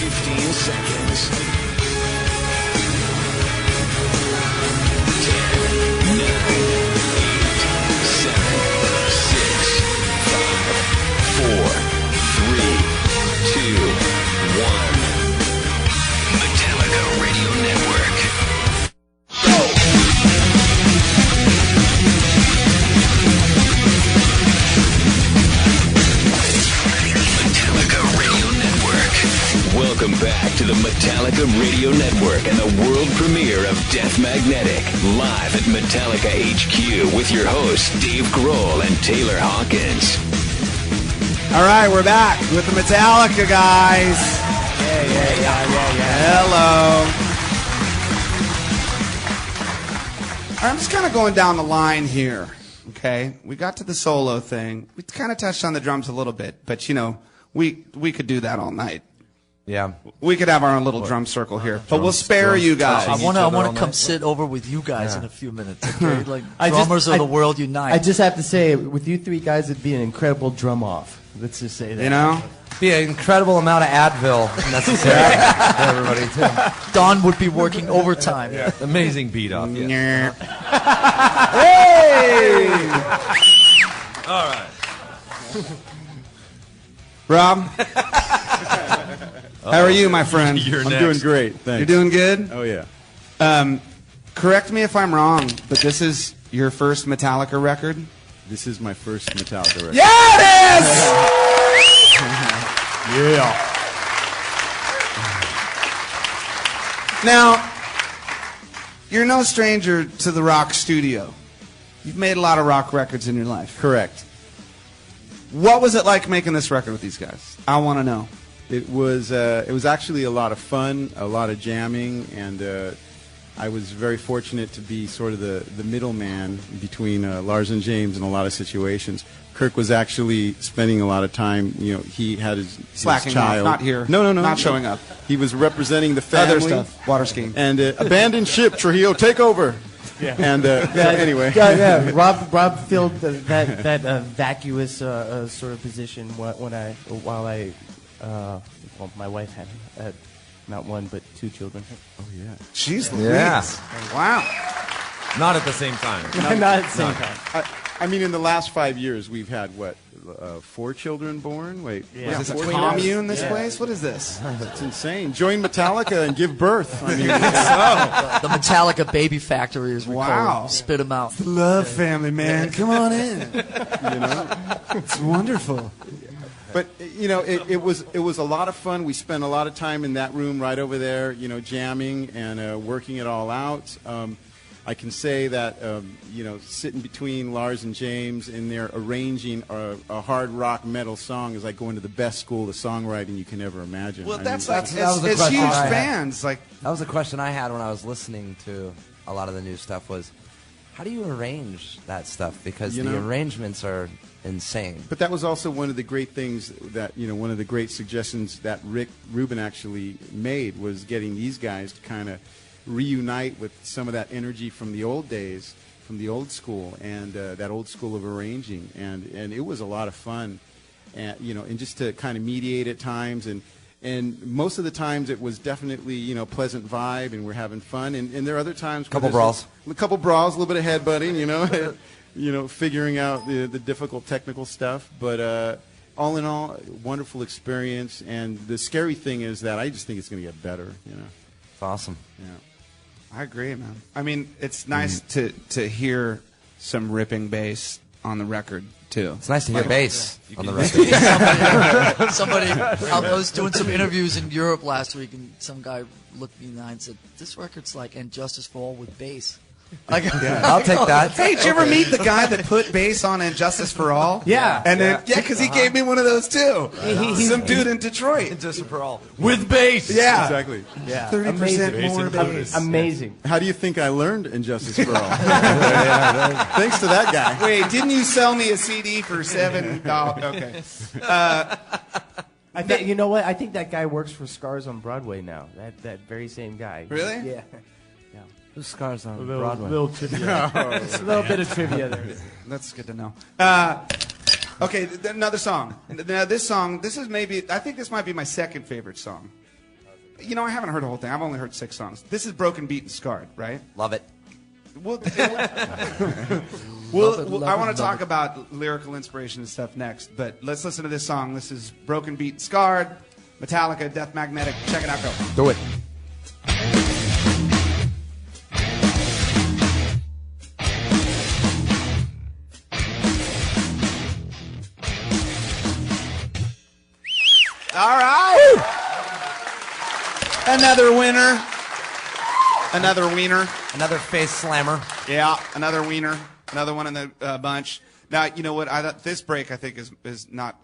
15 seconds. 10, 9, 8, 7, 6, 5, 4, 3, 2, 1. Metallica Radio Network. Welcome back to the Metallica Radio Network and the world premiere of Death Magnetic, live at Metallica HQ with your hosts Dave Grohl and Taylor Hawkins. All right, we're back with the Metallica guys. Yeah. Hello. I'm just kind of going down the line here, okay? We got to the solo thing. We kind of touched on the drums a little bit, but, you know, we could do that all night. Yeah, we could have our own little drum circle here, but we'll spare you guys. I want to come sit over with you guys in a few minutes. Okay? Like drummers of the world unite. I just have to say, with you three guys, it'd be an incredible drum off. Let's just say that. You know, be an incredible amount of Advil necessary for everybody too. Don would be working overtime. Yeah. Amazing beat off. Yeah. Hey! All right, Rob. How are you, my friend? I'm doing great, thanks. You're doing good? Oh, yeah. Correct me if I'm wrong, but this is your first Metallica record? This is my first Metallica record. Yeah, it is! Yeah. Now, you're no stranger to the rock studio. You've made a lot of rock records in your life. Correct. What was it like making this record with these guys? I want to know. It was actually a lot of fun, a lot of jamming, and I was very fortunate to be sort of the middleman between Lars and James in a lot of situations. Kirk was actually spending a lot of time, you know, he had his slacking child. Off, not here. No. Not showing up. He was representing the family. Other stuff. Water skiing. And abandoned ship, Trujillo, take over. Yeah. And anyway. Yeah. Rob filled that vacuous sort of position while my wife had not one but two children. Oh yeah. Jeez Louise. Yeah. Wow. Not at the same time. Not at the same time. I mean, in the last 5 years, we've had, 4 children born? Wait. Yeah. Is this a commune, this place? What is this? That's insane. Join Metallica and give birth. I mean, the Metallica baby factory is wow. Spit them out. It's the love family, man. Come on in. You know? It's wonderful. But, you know, it was a lot of fun. We spent a lot of time in that room right over there, you know, jamming and working it all out. I can say that, you know, sitting between Lars and James in there arranging a hard rock metal song is like going to the best school of songwriting you can ever imagine. Well, that it's huge fans. Like, that was a question I had when I was listening to a lot of the new stuff was, how do you arrange that stuff? Because the arrangements are insane. But that was also one of the great things that, you know, one of the great suggestions that Rick Rubin actually made was getting these guys to kind of reunite with some of that energy from the old days, from the old school, and that old school of arranging, and it was a lot of fun, and you know, and just to kind of mediate at times, and most of the times it was definitely, you know, pleasant vibe, and we're having fun, and there are other times a couple brawls, a little bit of headbutting, you know, you know, figuring out the difficult technical stuff, but all in all, wonderful experience, and the scary thing is that I just think it's going to get better, you know. It's awesome. Yeah. I agree, man. I mean, it's nice to hear some ripping bass on the record, too. It's nice to hear bass on the record. Somebody, I was doing some interviews in Europe last week, and some guy looked me in the eye and said, this record's like And Justice for All with bass. I'll take that. Hey, did you ever meet the guy that put bass on And Justice for All? Yeah. And then, because he gave me one of those too. Some dude in Detroit. And Justice for All with bass. Yeah. Exactly. Yeah. 30% more bass. Amazing. How do you think I learned Injustice for All? Thanks to that guy. Wait, didn't you sell me a CD for $7? Okay. You know what? I think that guy works for Scars on Broadway now. That very same guy. Really? Yeah. Who's Scars on Broadway? Little trivia. Just a little bit of trivia there. That's good to know. Okay, another song. Now this song, I think this might be my second favorite song. You know, I haven't heard the whole thing. I've only heard 6 songs. This is Broken, Beat, and Scarred, right? Love it. Well, Love I want it, to love talk it. about lyrical inspiration and stuff next, but let's listen to this song. This is Broken, Beat, and Scarred, Metallica, Death Magnetic. Check it out, go. Do it. All right. Another winner. Another wiener. Another face slammer. Yeah, another wiener. Another one in the bunch. Now, you know what? This break, I think, is not.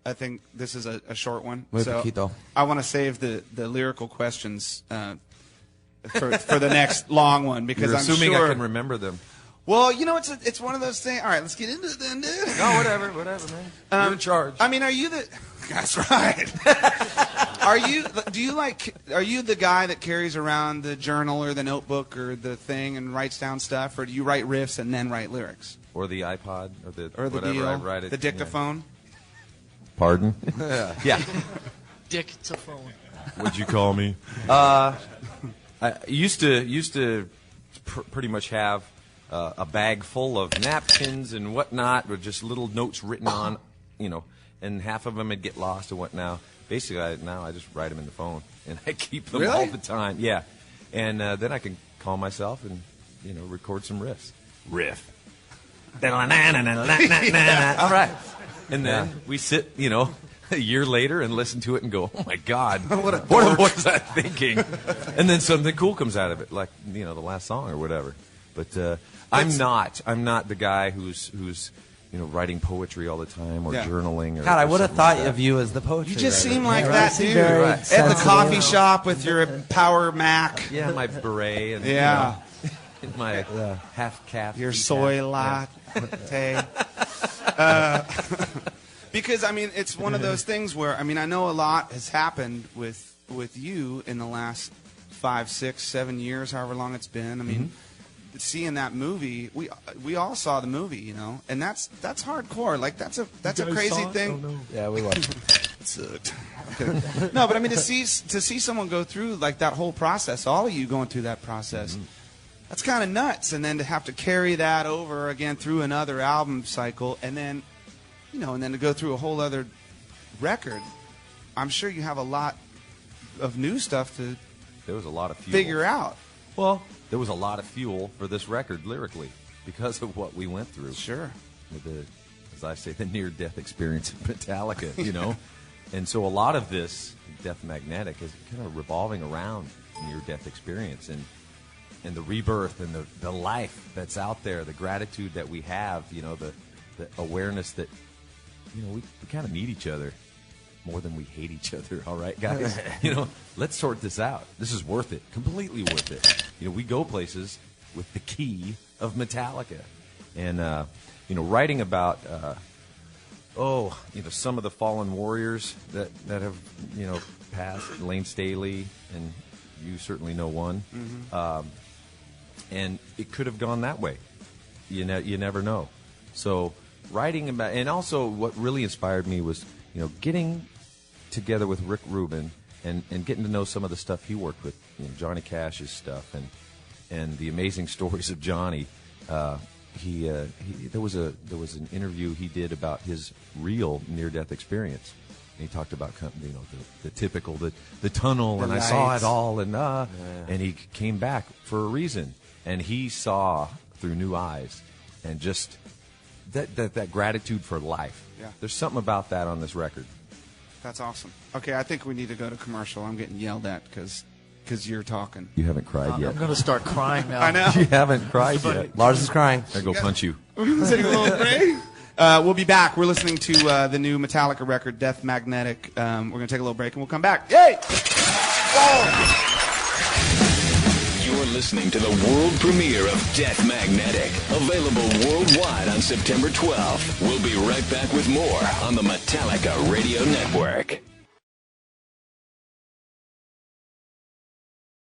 I think this is a short one. Muy So poquito. I want to save the lyrical questions for the next long one because You're I'm assuming sure. I can remember them. Well, you know, it's one of those things. All right, let's get into it then, dude. No, whatever, man. You're in charge. I mean, are you the? That's right. Are you the guy that carries around the journal or the notebook or the thing and writes down stuff, or do you write riffs and then write lyrics? Or the iPod, or the Or the whatever. deal, I write it. the dictaphone? Pardon? Yeah. Dictaphone. What'd you call me? I used to pretty much have a bag full of napkins and whatnot with just little notes written on, and half of them would get lost and whatnot. Basically, now I just write them in the phone, and I keep them Really? all the time. Yeah, and then I can call myself and record some riffs. Riff. All right, and then we sit, a year later and listen to it and go, "Oh my God, what was I thinking?" And then something cool comes out of it, like the last song or whatever. But I'm not the guy who's writing poetry all the time or Yeah. journaling. Or, God, I or would have something thought like that. of you as the poetry You just writer. seem like Yeah, that right. dude. Very At the sensitive. coffee shop with your Power Mac. Yeah, my beret and Yeah. and my half calf. Your feet soy hat. latte. Because I mean, it's one of those things where I know a lot has happened with you in the last 5, 6, 7 years, however long it's been. I mean, seeing that movie, we all saw the movie, and that's hardcore. Like that's a crazy thing. Yeah, we watched. No, but I mean to see someone go through like that whole process, all of you going through that process, that's kind of nuts. And then to have to carry that over again through another album cycle, and then, and then to go through a whole other record. I'm sure you have a lot of new stuff to There was a lot of fuel. figure out. Well, there was a lot of fuel for this record lyrically because of what we went through. Sure. With the, as I say, the near-death experience of Metallica, And so a lot of this, Death Magnetic, is kind of revolving around near-death experience and the rebirth and the life that's out there, the gratitude that we have, the awareness that, we kind of need each other more than we hate each other, all right, guys? Let's sort this out. This is worth it, completely worth it. We go places with the key of Metallica. And, writing about, some of the fallen warriors that have, passed, Lane Staley, and you certainly know one. And it could have gone that way. You never know. So writing about, and also what really inspired me was, getting together with Rick Rubin and getting to know some of the stuff he worked with, Johnny Cash's stuff and the amazing stories of Johnny. There was an interview he did about his real near-death experience. And he talked about the typical the tunnel, and I saw it all, and he came back for a reason, and he saw through new eyes, and just that gratitude for life. Yeah. There's something about that on this record. That's awesome. Okay, I think we need to go to commercial. I'm getting yelled at because you're talking. You haven't cried yet. I'm going to start crying now. I know. You haven't cried yet. Lars is crying. I go punch you. Take a little break. We'll be back. We're listening to the new Metallica record, Death Magnetic. We're going to take a little break and we'll come back. Yay! You're listening to the world premiere of Death Magnetic, available worldwide on September 12th. We'll be right back with more on the Metallica Radio Network.